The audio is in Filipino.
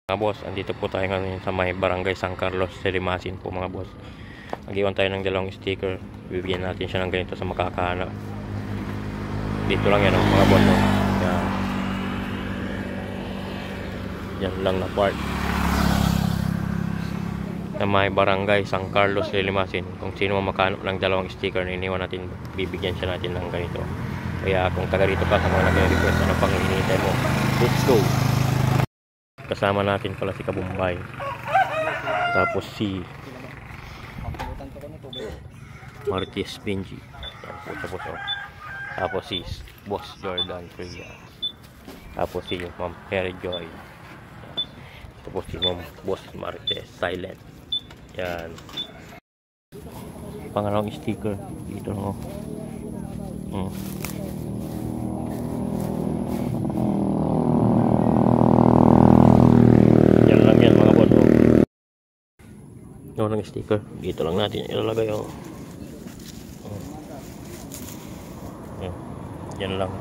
Mga boss, andito po tayo ngayon sa may barangay San Carlos, Silimasin po mga boss. Mag-iwan tayo ng dalawang sticker. Bibigyan natin siya ng ganito sa makakahanap. Dito lang yan mga boss. Yan. Yan lang na part. Sa may barangay San Carlos, Silimasin. Kung sino makahanap ng dalawang sticker na iniwan natin, bibigyan siya natin ng ganito. Kaya kung taga rito ka sa mga nag-request, ano pang hinihintay mo? Let's go! Kasama natin pala si Kabumbay. Tapos si Martis Benji. Yan po sa boss. Tapos si Boss Jordan Freya. Tapos si Ma'am Mary Joy. Tapos si Ma'am Boss Martes Silent. Yan. Pangalawang sticker dito no. Ng sticker dito lang natin ilalagay yan lang.